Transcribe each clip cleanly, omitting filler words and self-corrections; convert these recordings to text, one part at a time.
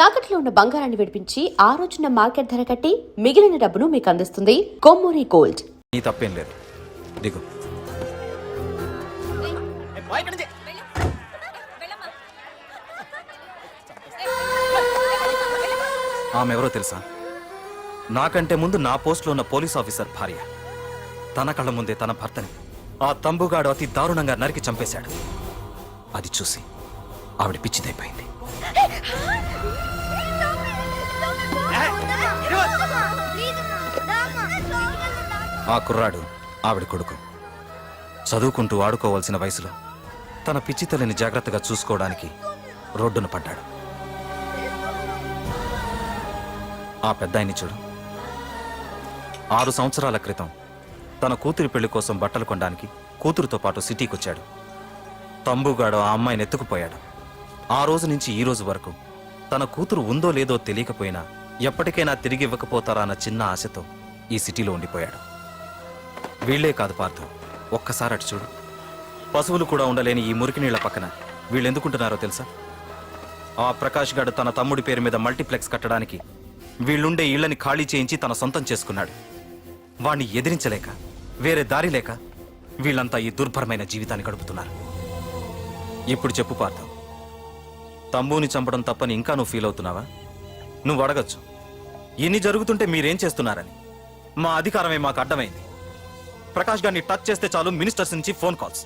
తాకట్లో ఉన్న బంగారాన్ని విడిపించి ఆ రోజున మార్కెట్ ధర కట్టి మిగిలిన డబ్బును మీకు అందిస్తుంది కొమ్మూరి గోల్డ్. నీ తప్పేం లేదు, దిగు. ఆమె ఎవరో తెలుసా? నాకంటే ముందు నా పోస్టులో ఉన్న పోలీస్ ఆఫీసర్ భార్య. తన కళ్ళ ముందే తన భర్తని ఆ తంబుగాడు అతి దారుణంగా నరికి చంపేశాడు. అది చూసి ఆవిడ పిచ్చిదైపోయింది. ఆ కుర్రాడు ఆవిడ కొడుకు. చదువుకుంటూ ఆడుకోవాల్సిన వయసులో తన పిచ్చి తల్లిని జాగ్రత్తగా చూసుకోవడానికి రోడ్డున పడ్డాడు. ఆ పెద్దాయన్ని చూడు. 6 సంవత్సరాల క్రితం తన కూతురి పెళ్లి కోసం బట్టలు కొనడానికి కూతురుతో పాటు సిటీకి వచ్చాడు. తంబుగాడు ఆ అమ్మాయిని ఎత్తుకుపోయాడు. ఆ రోజు నుంచి ఈ రోజు వరకు తన కూతురు ఉందో లేదో తెలియకపోయినా ఎప్పటికైనా తిరిగి ఇవ్వకపోతారా అన్న చిన్న ఆశతో ఈ సిటీలో ఉండిపోయాడు. వీళ్లే కాదు పార్థు, ఒక్కసారి అటు చూడు. పశువులు కూడా ఉండలేని ఈ మురికి నీళ్ల పక్కన వీళ్ళెందుకుంటున్నారో తెలుసా? ఆ ప్రకాష్ గాడు తన తమ్ముడి పేరు మీద మల్టీప్లెక్స్ కట్టడానికి వీళ్ళుండే ఇళ్లని ఖాళీ చేయించి తన సొంతం చేసుకున్నాడు. వాణ్ణి ఎదిరించలేక వేరే దారి లేక వీళ్ళంతా ఈ దుర్భరమైన జీవితాన్ని గడుపుతున్నారు. ఇప్పుడు చెప్పు పార్థు, తమ్ముని చంపడం తప్పని ఇంకా నువ్వు ఫీల్ అవుతున్నావా? నువ్వు అడగచ్చు, ఇన్ని జరుగుతుంటే మీరేం చేస్తున్నారని. మా అధికారమే మాకు అడ్డమైంది. ప్రకాష్ గారిని టచ్ చేస్తే చాలు మినిస్టర్స్ నుంచి ఫోన్ కాల్స్,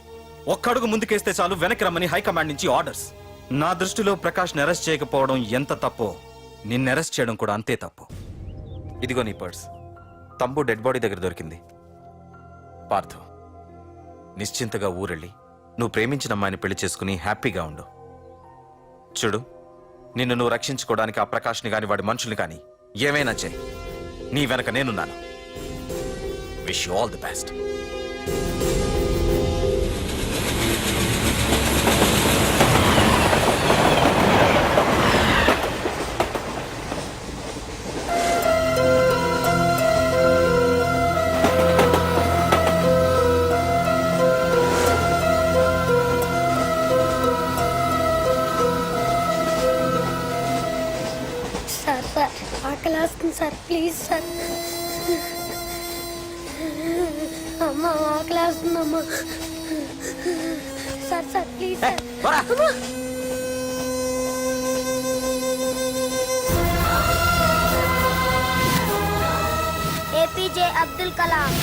ఒక్కడుగు ముందుకేస్తే చాలు వెనక్కి రమ్మని హైకమాండ్ నుంచి ఆర్డర్స్. నా దృష్టిలో ప్రకాష్ని అరెస్ట్ చేయకపోవడం ఎంత తప్పో నిన్ను అరెస్ట్ చేయడం కూడా అంతే తప్పు. ఇదిగో నీ పర్స్, తమ్ము డెడ్ బాడీ దగ్గర దొరికింది. పార్థు, నిశ్చింతగా ఊరెళ్ళి నువ్వు ప్రేమించిన అమ్మాయిని పెళ్లి చేసుకుని హ్యాపీగా ఉండు. చూడు, నిన్ను నువ్వు రక్షించుకోవడానికి ఆ ప్రకాష్ని కాని వాడి మనుషుల్ని కానీ ఏమైనా చేయి. నీ వెనక నేనున్నాను. Wish you all the best. Sir ఆకలి వస్తుంది సార్, ప్లీజ్ సార్. అమ్మ ఆకలి వస్తుందమ్మా. Sir please sir. APJ Abdul Kalam.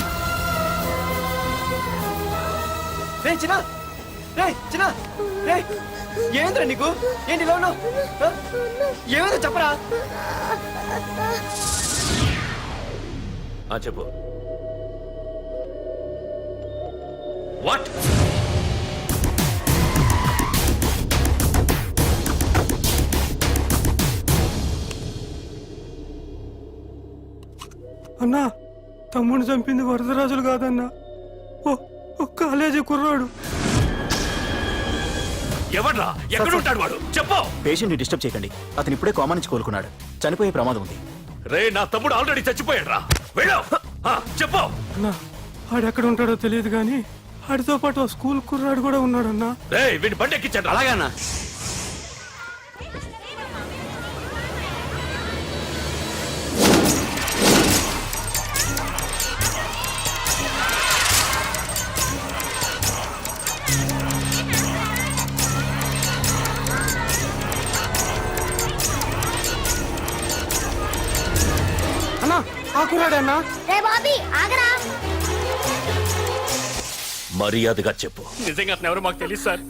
ఏంద్రా నీకు? ఏంటి ఇలా ఉన్నావు? ఏమైందో చెప్పరా? చెప్పు. వాట్? అన్నా, తమ్ముడిని చంపింది వరదరాజులు కాదన్నా, ఓ కాలేజీ కుర్రాడు. ఎవడ్రా? ఎక్కడ ఉంటాడు వాడు? చెప్పు. పేషెంట్ ని డిస్టర్బ్ చేయకండి. అతను ఇప్పుడే కోమా నుంచి కోలుకున్నాడు. చనిపోయే ప్రమాదం ఉంది. రే, నా తమ్ముడు ఆల్రెడీ చచ్చిపోయాడ్రా. వెళ్ళు. చెప్పు. అన్నా, ఆడెక్కడ ఉంటాడో తెలియదు కానీ ఆడితో పాటు ఆ స్కూల్ కుర్రాడు కూడా ఉన్నాడన్నా. రే, వీడిని బండి ఎక్కించండి. అలాగన్నా. అన్నా, ఆ కుర్రాడన్నా. రే బాబీ ఆగరా. మర్యాదగా చెప్పు. నిజంగా అతను ఎవరో మాకు తెలియదు సార్.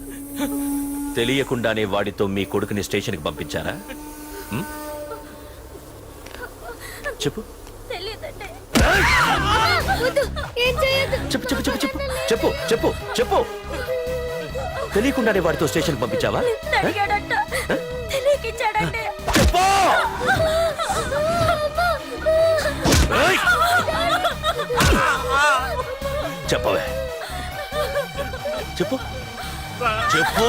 తెలియకుండానే వాడితో మీ కొడుకుని స్టేషన్కి పంపించారా? చెప్పు. చెప్పు చెప్పు చెప్పు చెప్పు చెప్పు చెప్పు చెప్పు. తెలియకుండానే వాడితో స్టేషన్ పంపించావా? చెప్పు. చెప్పవే. చెప్పు చెప్పు.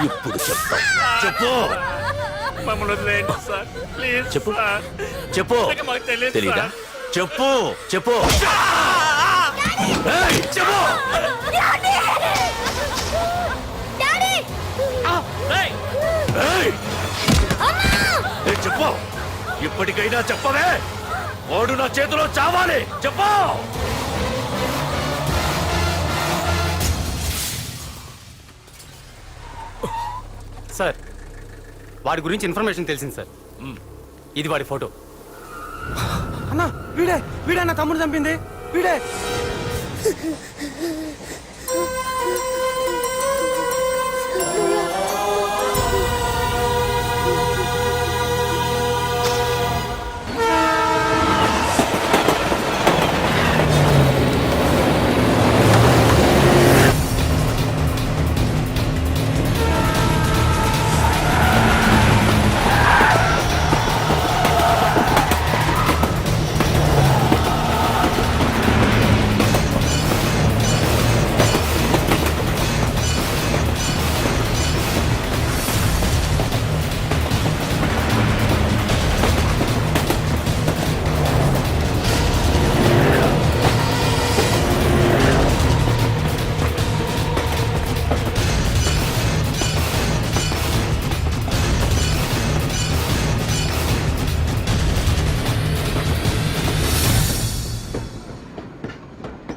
ఇప్పుడు చెప్తా. చెప్పు. మమ్మల్ని వదిలేయండి సార్, ప్లీజ్. చెప్పు చెప్పు. మాకు తెలియదు తెలీదా? సార్. చెప్పు చెప్పు. ఏయ్, చెప్పు డాడీ ఏయ్, ఏయ్, చెప్పు ఇప్పటికైనా చెప్పవే వాడు నా చేతిలో చావాలి చెప్పు సార్ వాడి గురించి ఇన్ఫర్మేషన్ తెలిసింది సార్ ఇది వాడి ఫోటో. అన్నా వీడే నా తమ్ముడు చంపింది వీడే.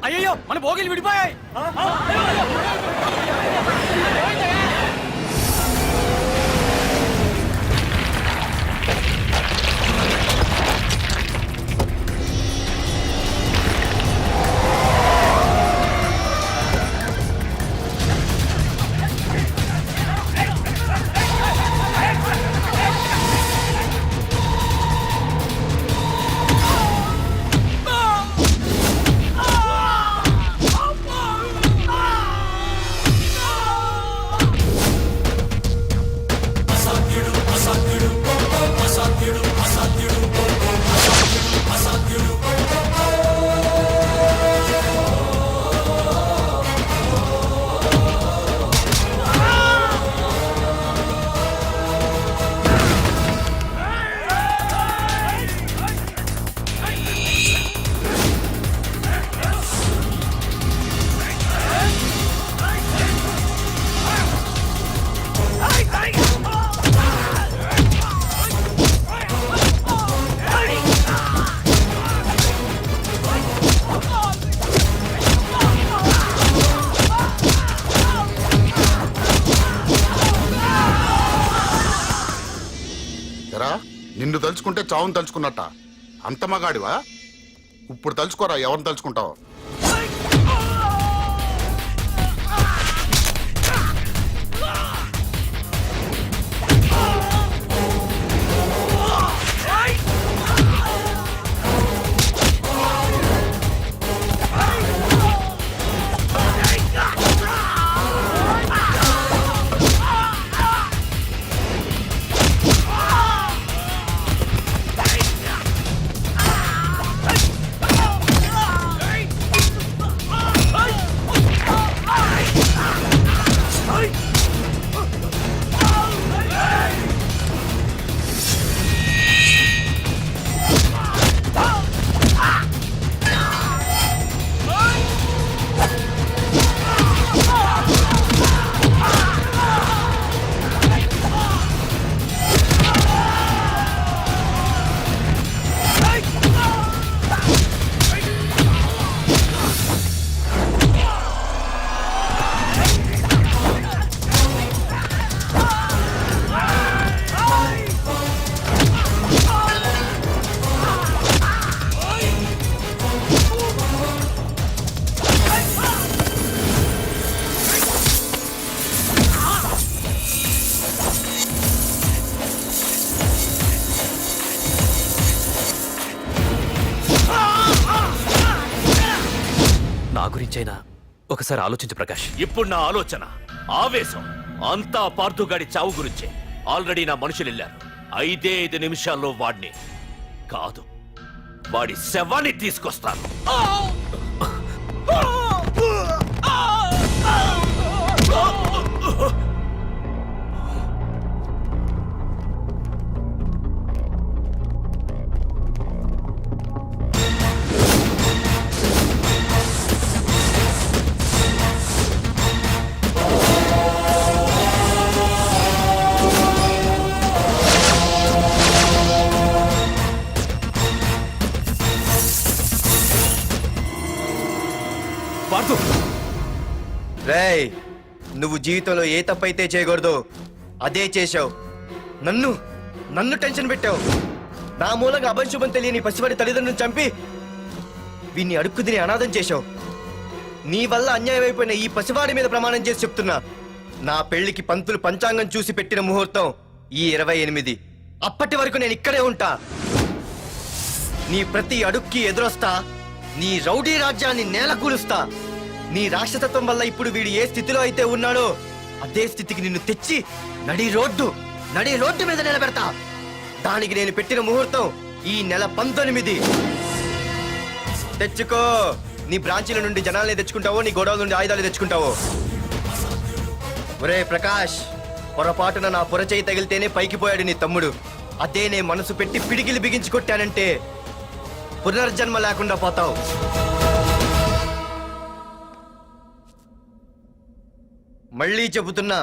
అయ్యో మన భోగిలు విడిపోయాయి. ఎరా నిన్ను తలుచుకుంటే చావును తలుచుకున్నట్ట అంత మగాడివా? ఇప్పుడు తలుచుకోరా ఎవరిని తలుచుకుంటావు. గురించైనా ఒకసారి ఆలోచించు ప్రకాష్. ఇప్పుడు నా ఆలోచన ఆవేశం అంతా పార్థుగాడి చావు గురించే. ఆల్రెడీ నా మనుషులు వెళ్ళారు. 5 నిమిషాల్లో వాడిని కాదు వాడి శవాన్ని తీసుకొస్తాను. తెలుసు. రేయ్, నువ్వు జీవితంలో ఏ తప్పైతే చేయకూడదు అదే చేశావు. నన్ను టెన్షన్ పెట్టావు. నా మూలంగా అభంశుభం తెలియని పసివాడి తల్లిదండ్రులను చంపి వీన్ని అడుక్కు తిని అనాథం చేశావు. నీ వల్ల అన్యాయం అయిపోయిన ఈ పసివాడి మీద ప్రమాణం చేసి చెప్తున్నా, నా పెళ్లికి పంతులు పంచాంగం చూసి పెట్టిన ముహూర్తం ఈ 28. అప్పటి వరకు నేను ఇక్కడే ఉంటా. నీ ప్రతి అడుక్కి ఎదురొస్తా. నీ రౌడీ రాజ్యాన్ని నేలకూలుస్తా. నీ రాక్షసత్వం వల్ల ఇప్పుడు వీడు ఏ స్థితిలో అయితే ఉన్నాడో అదే స్థితికి నిన్ను తెచ్చి నడి రోడ్డు మీద నిలబెడతా. దానికి నేను పెట్టిన ముహూర్తం ఈ నెల 19. తెచ్చుకో. నీ బ్రాంచీల నుండి జనాల్ని తెచ్చుకుంటావో, నీ గోడౌన్ నుండి ఆయుధాలు తెచ్చుకుంటావో. ఒరే ప్రకాష్, పొరపాటున నా పొరచేయి తగిలితేనే పైకి పోయాడు నీ తమ్ముడు. అదే నే మనసు పెట్టి పిడికిలి బిగించి కొట్టానంటే పునర్జన్మ లేకుండా పోతావు. మళ్ళీ చెబుతున్నా,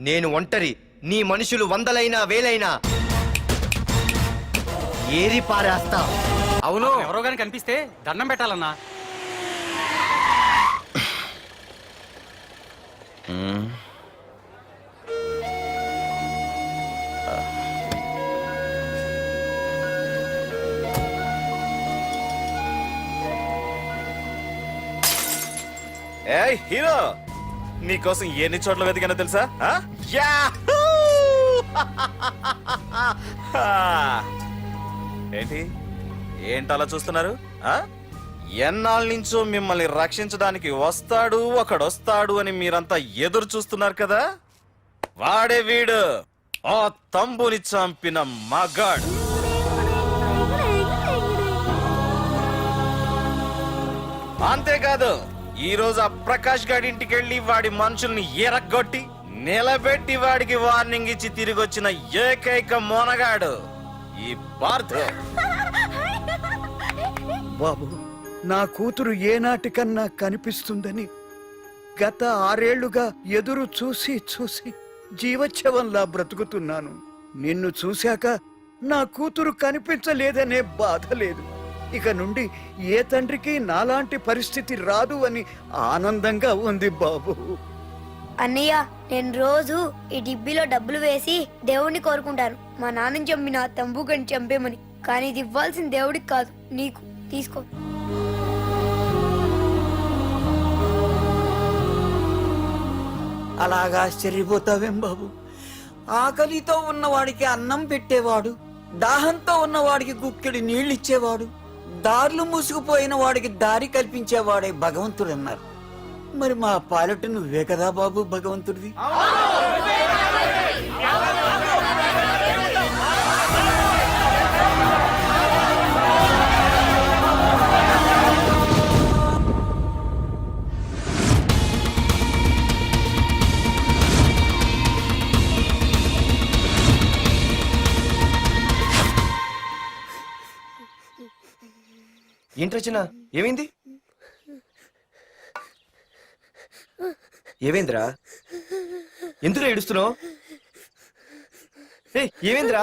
నేను ఒంటరి. నీ మనుషులు 100లైనా 1000లైనా ఏరి పారేస్తా. అవును, ఎవరో గాని కనిపిస్తే దండం పెట్టాలన్నా. ఏయ్ హీరో, నీకోసం ఎన్ని చోట్ల వెతికానో తెలుసా? యాహూ! ఏంటలా చూస్తున్నారు? ఎన్నాళ్ళ నుంచో మిమ్మల్ని రక్షించడానికి ఒకడొస్తాడు అని మీరంతా ఎదురు చూస్తున్నారు కదా. వాడే వీడు, ఆ తంబుని చంపిన మగాడు. అంతేకాదు, ఈ రోజు ఆ ప్రకాష్ గాడి ఇంటికి వెళ్ళి వాడి మనుషుల్ని ఎరగొట్టి నిలబెట్టి వాడికి వార్నింగ్ ఇచ్చి తిరిగి వచ్చిన ఏకైక మోనగాడు ఈ పార్థ. బాబు, నా కూతురు ఏనాటికన్నా కనిపిస్తుందని గత 6 ఏళ్లుగా ఎదురు చూసి జీవచ్ఛవంలా బ్రతుకుతున్నాను. నిన్ను చూశాక నా కూతురు కనిపించలేదనే బాధ లేదు. ఇక నుండి ఏ తండ్రికి నాలాంటి పరిస్థితి రాదు అని ఆనందంగా ఉంది బాబు. అన్నయ్య, నేను రోజు ఈ డిబ్బీలో డబ్బులు వేసి దేవుణ్ణి కోరుకుంటాను, మా నాన్నని చంపిన తంబుగని చంపేమని. కానీ ఇది ఇవ్వాల్సిన దేవుడికి కాదు, నీకు. తీసుకో. అలాగా ఆశ్చర్యపోతావేం బాబు? ఆకలితో ఉన్నవాడికి అన్నం పెట్టేవాడు, దాహంతో ఉన్నవాడికి గుక్కెడి నీళ్ళిచ్చేవాడు, దారులు మూసుకుపోయిన వాడికి దారి కల్పించేవాడే భగవంతుడన్నారు. మరి మా పాలెట నువ్వే కదా బాబు భగవంతుడివి. ఏంటి రచన, ఏమైంది? ఏమైందిరా? ఎందుకు ఏడుస్తున్నావు? ఏమైందిరా?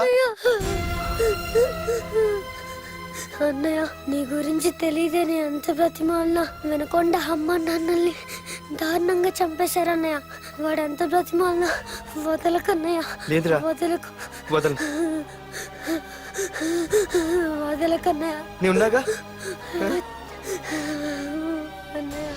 అన్నయ్య, నీ గురించి తెలియదని ఎంత బ్రతిమాలినా వినకొండ అమ్మ నాన్నల్ని దారుణంగా చంపేశారన్నయ్య. వాడు ఎంత బ్రతిమాలినా వదలకన్నయ్య. లేదురా, వదలకన్నయ్య. నీ ఉన్నాగా అన్నయ్య.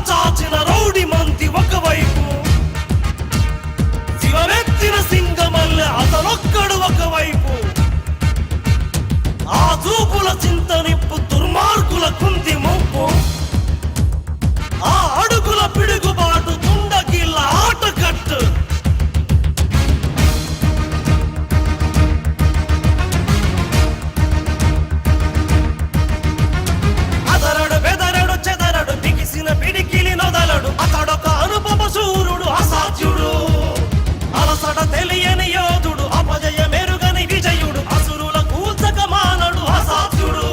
చాచిన రౌడి మంతి ఒకవైపు, శివనెత్తిన సింగమల్లె అతనొక్కడు ఒకవైపు. ఆ చూపుల చింత నిప్పు దుర్మార్గుల కుంది ముప్పు, ఆ అడుగుల పిడుగుబాటు తుండగిల్ల ఆటకట్టు. అదరడు బెదరడు చెదరడు బిగిసిన పిడికిలి నొదలడు, అతడొక అనుపమ శూరుడు అసాధ్యుడు. అలసట తెలియని యోధుడు, అపజయ మెరుగని విజయుడు, అసురుల కూల్చక మానడు అసాధ్యుడు.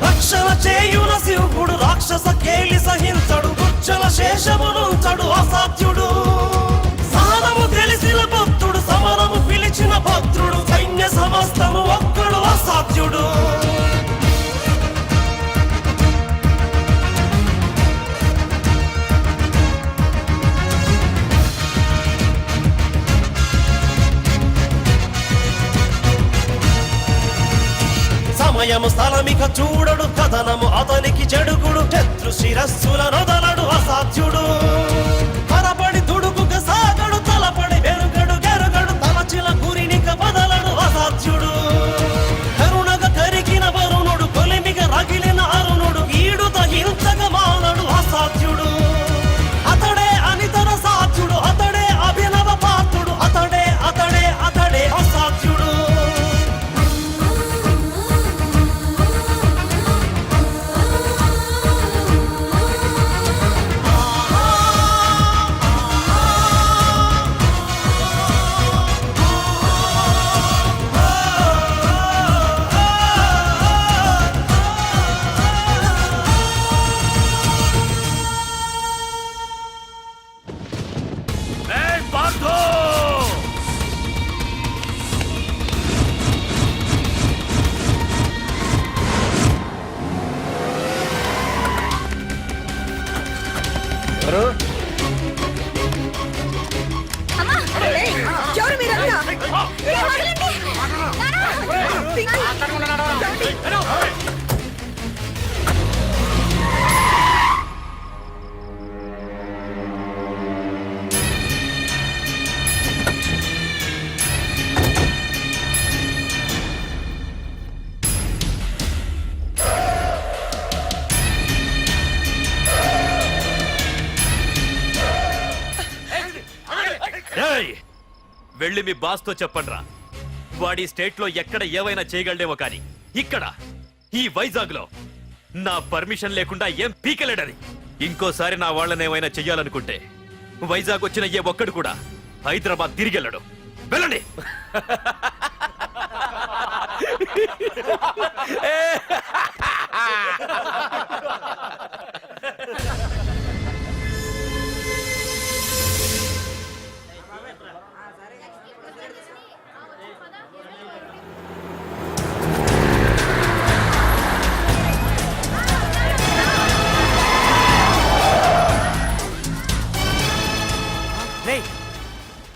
రక్షణ చేయున శివుడు, రాక్షస కేలి సహించడు, గుచ్చల శేషమ సమయము స్థలమిక చూడడు కథనము అతనికి చెడుగుడు శత్రు శిరస్సుల నొదలడు అసాధ్యుడు పరపడి దుడుకుక సాగడు తలపడి వెరుగడు గెరుగడు తలచిల గురినిక బదలడు అసాధ్యుడు కరుణగ కరిగిన వరుణుడు కొలిమిగ రగిలిన అరుణుడు ఈడుత హింసగ మానడు అసాధ్యుడు అతడే అనితర సాధ్యుడు అతడే అభినవ పాత్రుడు అతడే అతడే అతడే అసాధ్యుడు ఏయ్ పార్థు! ఏయ్! వెళ్ళి మీ బాస్తో చెప్పండ్రా వాడి స్టేట్ లో ఎక్కడ ఏవైనా చేయగలడేమో కానీ ఇక్కడ ఈ వైజాగ్ లో నా పర్మిషన్ లేకుండా ఏం పీకలేడని. ఇంకోసారి నా వాళ్ళని ఏమైనా చెయ్యాలనుకుంటే వైజాగ్ వచ్చిన ఏ ఒక్కడు కూడా హైదరాబాద్ తిరిగెళ్ళడు. వెళ్ళండి.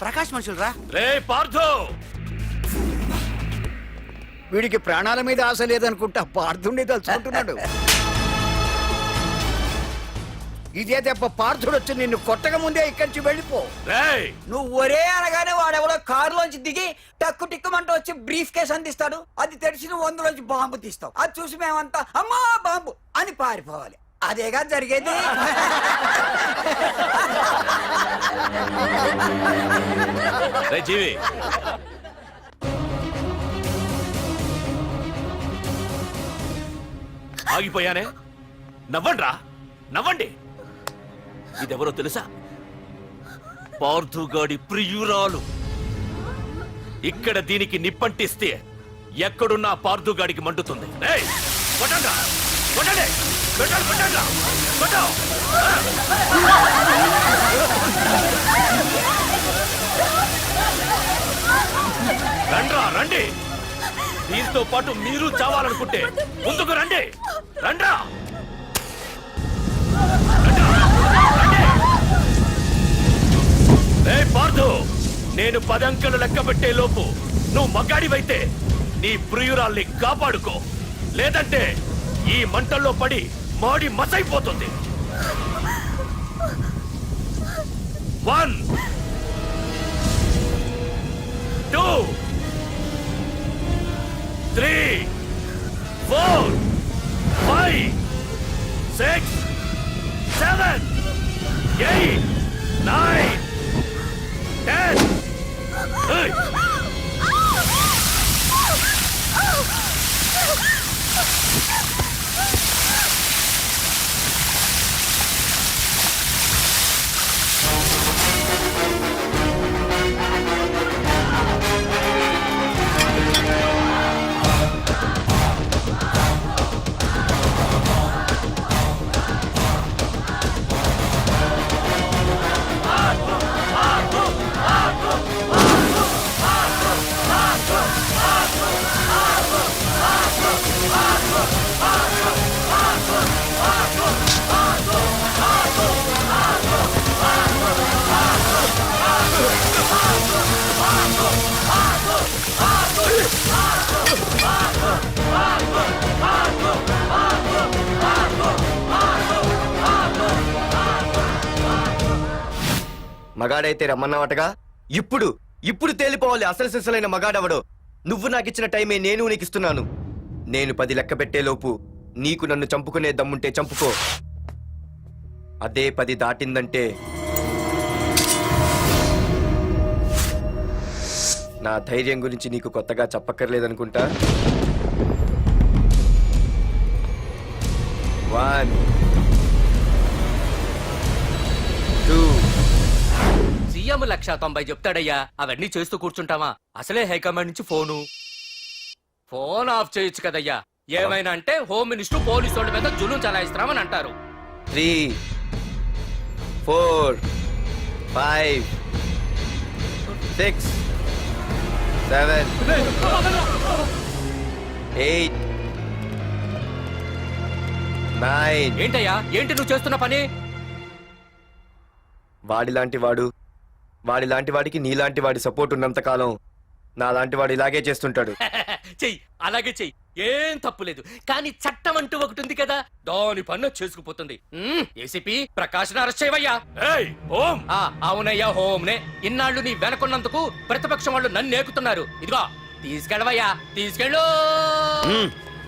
ప్రకాష్ మనుషులు రా. రే పార్థు! వీడికి ప్రాణాల మీద ఆశ లేదనుకుంటా పార్థుండి తలుచుకుంటున్నాడు. ఇదే దెబ్బ పార్థుడు వచ్చి నిన్ను కొట్టక ముందే ఇక్కడి నుంచి వెళ్ళిపో. రేయ్! నువ్వు ఒరే అనగానే వాడెవడో కారులోంచి దిగి టక్కు టిక్కుమంటూ వచ్చి బ్రీఫ్ కేసు అందిస్తాడు. అది తెరిచి నువ్వు అందులోంచి బాంబు తీస్తావు. అది చూసి మేమంతా అమ్మా బాంబు అని పారిపోవాలి. అదేగా జరిగేది. రే జీవి, ఆగిపోయానే. నవ్వండ్రా, నవ్వండి. ఇదెవరో తెలుసా? పార్థుగాడి ప్రియురాలు. ఇక్కడ దీనికి నిప్పంటిస్తే ఎక్కడున్నా పార్థుగాడికి మండుతుంది. ఏయ్, కొట్టండ్రా, కొట్టండి, కొట్టండి, కొట్టండ్రా, కొట్టు. రండ్రా, రండి. దీంతో పాటు మీరు చావాలనుకుంటే ముందుకు రండి. రండ్రా, ఏ పార్థు, నేను 10 అంకెలు లెక్క పెట్టే లోపు నువ్వు మగాడివైతే నీ ప్రియురాల్ని కాపాడుకో. లేదంటే ఈ మంటల్లో పడి మాడి మసైపోతుంది. 1 2 3 4 5 6 7 8 9 10. Hey! మగాడైతే రమ్మన్నావటగా. ఇప్పుడు తేలిపోవాలి అసలు సిసలైన మగాడవడో. నువ్వు నాకు ఇచ్చిన టైమే నేను నీకు ఇస్తున్నాను. నేను 10 లెక్క పెట్టేలోపు నీకు నన్ను చంపుకునే దమ్ముంటే చంపుకో. అదే 10 దాటిందంటే నా ధైర్యం గురించి నీకు కొత్తగా చెప్పక్కర్లేదనుకుంటా. 1 2 సీఎం 190 చెప్తాడయ్యా, అవన్నీ చేస్తూ కూర్చుంటావా? అసలే హైకమాండ్ నుంచి ఫోన్ ఆఫ్ చేయొచ్చు కదయ్యా. ఏమైనా అంటే హోమ్ మినిస్టర్ పోలీసు వాళ్ళ మీద జులుం చలాయిస్తున్నామని అంటారు. 3 4 5 6 7 8 9. ఏంటయ్యా, ఏంటి నువ్వు చేస్తున్న పని? వాడిలాంటి వాడికి నీలాంటి వాడి సపోర్ట్ ఉన్నంత కాలం నాలాంటి వాడు ఇలాగే చేస్తుంటాడు. చెయ్యి, అలాగే చెయ్యి, ఏం తప్పులేదు. కానీ చట్టం అంటూ ఒకటి ఉంది కదా, దాని పన్ను చేసుకుపోతుంది. ఏసీపీ ప్రకాష్ అరెస్ట్ చేయవయ్యా. అవునయ్యా, హోమ్నే. ఇన్నాళ్ళు నీ వెనకున్నందుకు ప్రతిపక్షం వాళ్ళు నన్ను నేకుతున్నారు. ఇదిగో తీసుకెళ్ళవయ్యా, తీసుకెళ్ళు.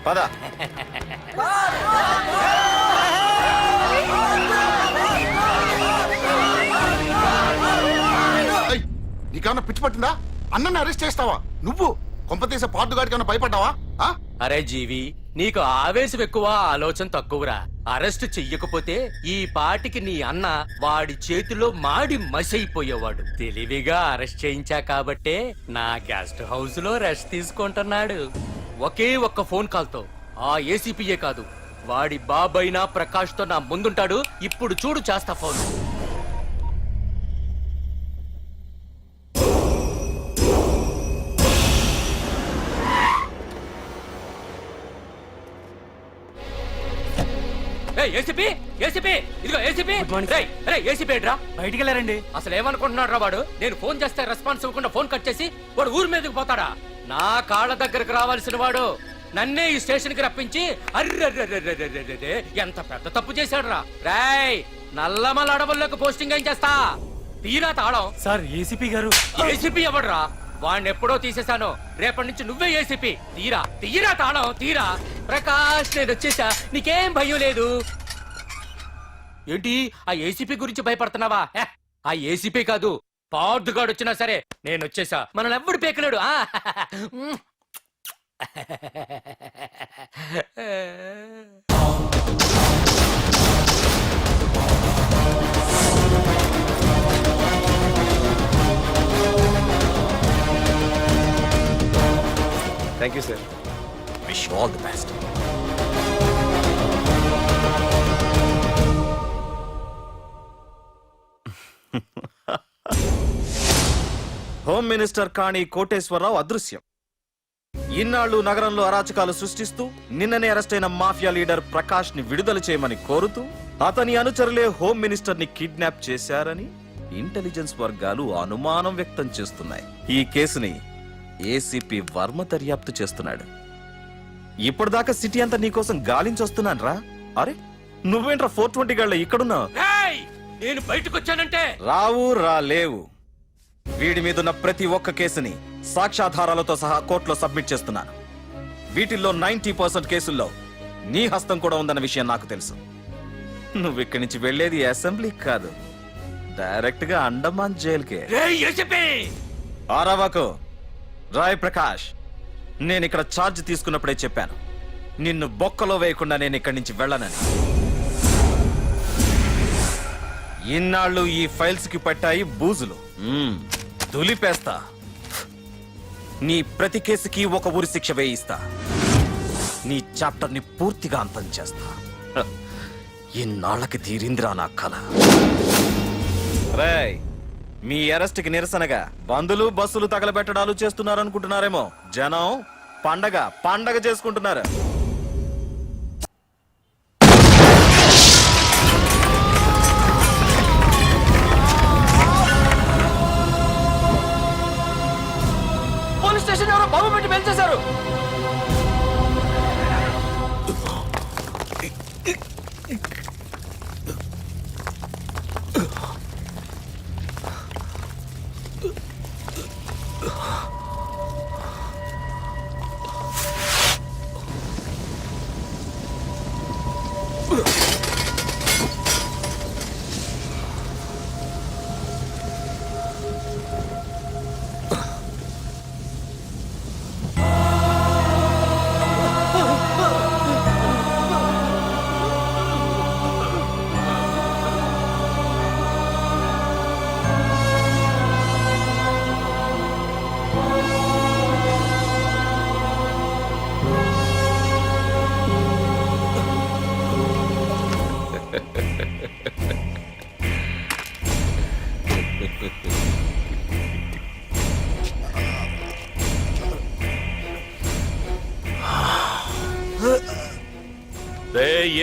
పద. నీకేమన్నా పిచ్చి పట్టిందా? అన్నని అరెస్ట్ చేస్తావా నువ్వు? కొంపతీసే పార్దుగాడికి ఏమన్నా భయపడ్డావా? అరే జీవి, నీకు ఆవేశం ఎక్కువ, ఆలోచన తక్కువరా. అరెస్ట్ చెయ్యకపోతే ఈ పాటికి నీ అన్న వాడి చేతిలో మాడి మసైపోయేవాడు. తెలివిగా అరెస్ట్ చేయించా కాబట్టే నా గెస్ట్ హౌస్ లో రెస్ట్ తీసుకుంటున్నాడు. ఒకే ఒక్క ఫోన్ కాల్ తో ఆ ఏసీపీయే కాదు, వాడి బాబైనా ప్రకాష్ తో నా ముందుంటాడు. ఇప్పుడు చూడు చేస్తా ఫోన్. ఏసీపీ, ఏసీపీ, ఇదిగో ఏసీపీ. ఏసీపీ ఏడ్రా? బయటికి వెళ్ళారండి. అసలు ఏమనుకుంటున్నాడు రా వాడు? నేను ఫోన్ చేస్తే రెస్పాన్స్ ఇవ్వకుండా ఫోన్ కట్ చేసి వాడు ఊరి మీదకి పోతాడా? నా కాళ్ళ దగ్గరకు రావాల్సిన వాడు నన్నే ఈ స్టేషన్ కి రప్పించి అర్రె ఎంత పెద్ద తప్పు చేశాడు రా. రాయ్, నల్లమల అడవుల్లోకి పోస్టింగ్ ఏం చేస్తా? తీరా తాళం. సార్ ఏసీపీ గారు. ఏసీపీ ఎవడ్రా? వాడిని ఎప్పుడో తీసేశాను. రేపటి నుంచి నువ్వే ఏసీపీ. తీరా తాళం, తీరా. ప్రకాష్, నేను వచ్చేసా, నీకేం భయం లేదు. ఏంటి ఆ ఏసీపీ గురించి భయపడుతున్నావా? ఆ ఏసీపీ కాదు, పార్దుగాడు వచ్చినా సరే నేను వచ్చేసా. మనల్ని ఎవ్వడు పేకలేడు. Thank you sir. Wish all the best. Home minister Kani Koteswararao అదృశ్యం. ఇన్నాళ్లు నగరంలో అరాచకాలు సృష్టిస్తూ నిన్ననే అరెస్ట్ అయిన మాఫియా లీడర్ ప్రకాష్ ని విడుదల చేయమని కోరుతూ అతని అనుచరులే హోమ్ మినిస్టర్ ని కిడ్నాప్ చేశారని ఇంటెలిజెన్స్ వర్గాలు అనుమానం వ్యక్తం చేస్తున్నాయి. ఈ కేసుని ఏసీపీ వర్మ దర్యాప్తు చేస్తున్నాడు. ఇప్పటిదాకా సిటీ అంతా నీకోసం గాలించొస్తున్నాను రా. అరే నువ్వేంట్రా 420 గళ్ళ ఇక్కడున్నావు? నేను బయటకు వచ్చానంటే రావు రాలేవు. వీడి మీదున్న ప్రతి ఒక్క కేసుని సాక్ష్యాధారాలతో సహా కోర్టులో సబ్మిట్ చేస్తున్నాను. వీటిల్లో 90% కేసుల్లో నీ హస్తం కూడా ఉందన్న విషయం నాకు తెలుసు. నువ్వు ఇక్కడి నుంచి వెళ్లేది అసెంబ్లీ కాదు, డైరెక్ట్ గా అండమాన్ జైలుకే. ఆరావాకు రాయ్ ప్రకాష్, నేను ఇక్కడ ఛార్జ్ తీసుకున్నప్పుడే చెప్పాను, నిన్ను బొక్కలో వేయకుండా నేను ఇక్కడి నుంచి వెళ్ళనని. ఇన్నాళ్ళు ఈ ఫైల్స్ కి పట్టాయి బూజులు. దులిపేస్తా. నీ ప్రతి కేసుకి ఒక ఊరి శిక్ష వేయిస్తా. నీ చాప్టర్ ని పూర్తిగా అంతం చేస్తా. ఇన్నాళ్ళకి తీరిందిరా నా కళ. రేయ్, మీ అరెస్ట్ కి నిరసనగా బందులు బస్సులు తగలబెట్టడాలు చేస్తున్నారనుకుంటున్నారేమో. జనం పండగ చేసుకుంటున్నారు. పోలీస్ స్టేషన్ ఎవరో బాబు పెట్టి పెంచేశారు.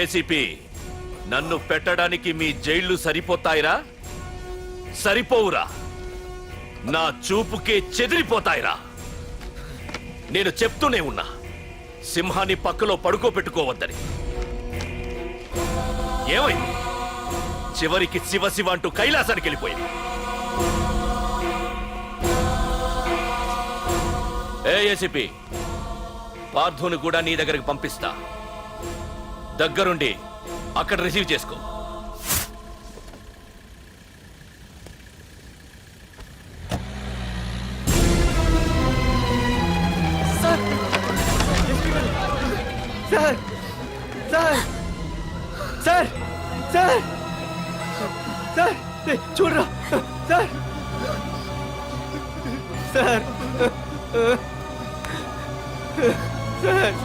ఏసీపీ, నన్ను పెట్టడానికి మీ జైళ్లు సరిపోతాయిరా? సరిపోవురా? నా చూపుకే చెదిరిపోతాయిరా? నేను చెప్తూనే ఉన్నా, సింహాన్ని పక్కలో పడుకోబెట్టుకోవద్దని. ఏమైంది? చివరికి శివ శివ అంటూ కైలాసానికి వెళ్ళిపోయింది. ఏసీపీ, పార్థుని కూడా నీ దగ్గరికి పంపిస్తా. దగ్గరుండి అక్కడ రిసీవ్ చేసుకో. Sir sir sir sir sir చూడరా సార్ సార్ సార్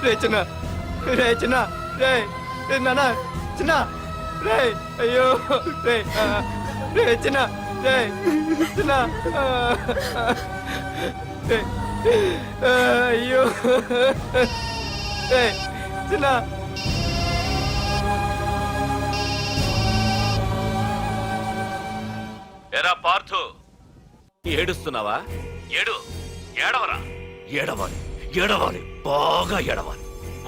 రేచన రేచన రే నాన్న చిన్న రే అయ్యో రే రేచన రే చిన్న రే అయ్యో రే చిన్న ఎరా పార్థు, ఏడుస్తున్నావా? ఏడవరా? ఏడవాలి, ఏడవాలి, బాగా ఏడవాలి.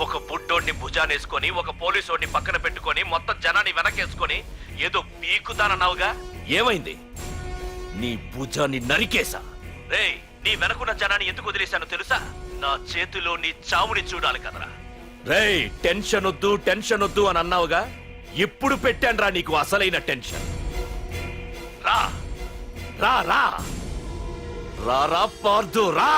ఒక బుడ్డోడిని భుజానేసుకొని, ఒక పోలీసోడిని పక్కన పెట్టుకొని, మొత్తం జనాన్ని వెనకేసుకొని ఏదో పీకుతానన్నావుగా, ఏమైంది? నీ భుజాన్ని నరికేశా. రేయ్, నీ వెనకున్న జనాన్ని ఎందుకు వదిలేశానో తెలుసా? నా చేతిలో నీ చావుని చూడాలి కదరా. రేయ్, టెన్షన్ వద్దు అని అన్నావుగా, ఇప్పుడు పెట్టానురా నీకు అసలైన టెన్షన్. రా రా రా రా రా పార్థు, రా.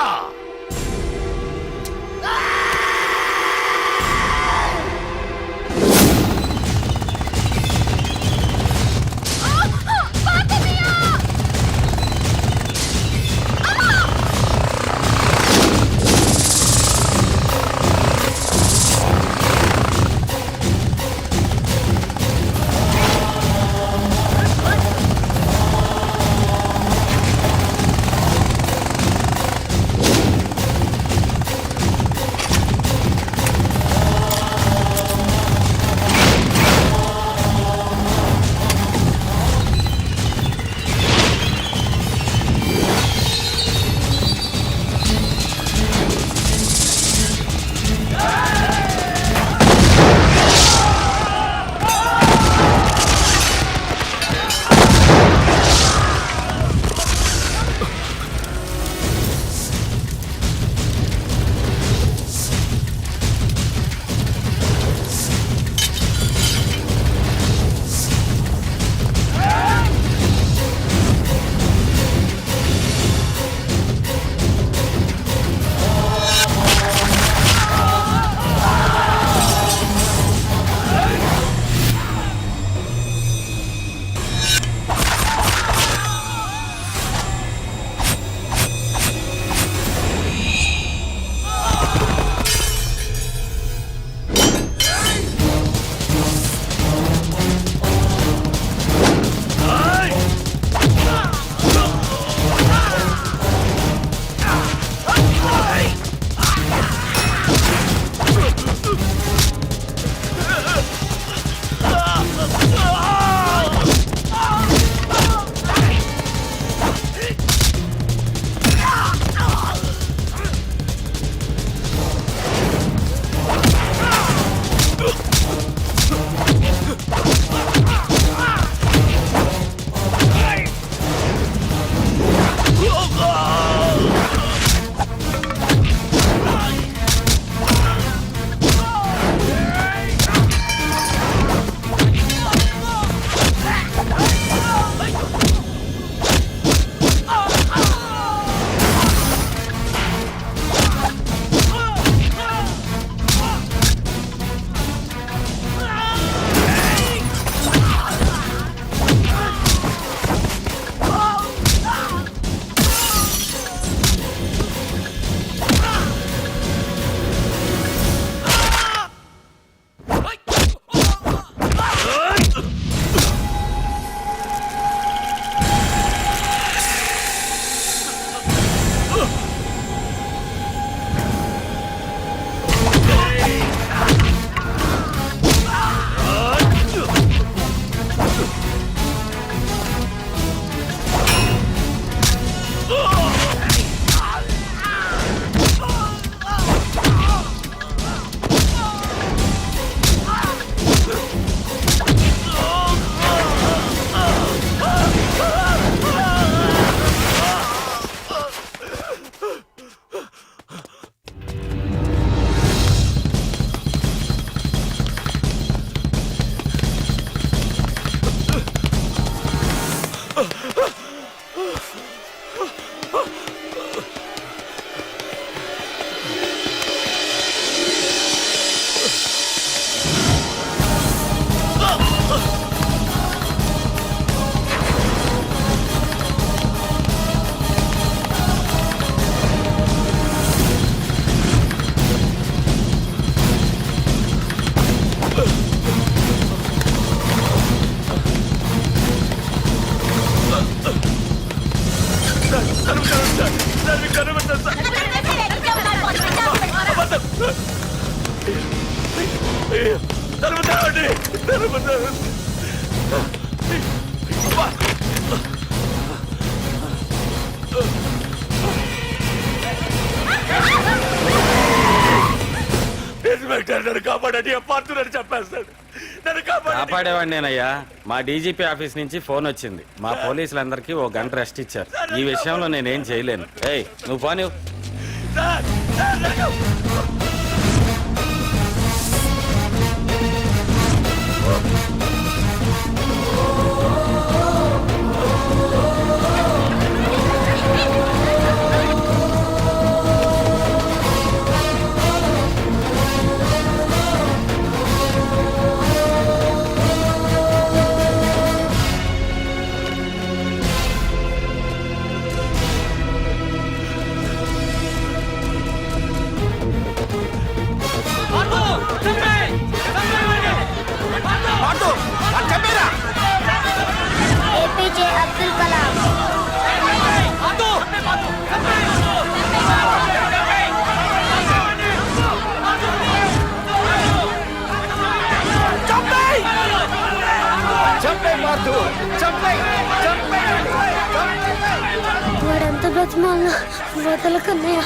నన్ను కాపాడండి, పాడుతున్నాడు చెప్పేస్తాడు. నన్ను కాపాడండి. కాపాడేవాడినేనయ్యా. మా డీజీపీ ఆఫీస్ నుంచి ఫోన్ వచ్చింది. మా పోలీసులందరికీ ఓ గంట రెస్ట్ ఇచ్చారు. ఈ విషయంలో నేనేం చేయలేను. ఏయ్ నువ్వు పోనీ. సార్, సార్, నన్ను- ఏపీజే అబ్దుల్ కలాం. వాడంత బ్రతిమాల వదల కన్నయ్య.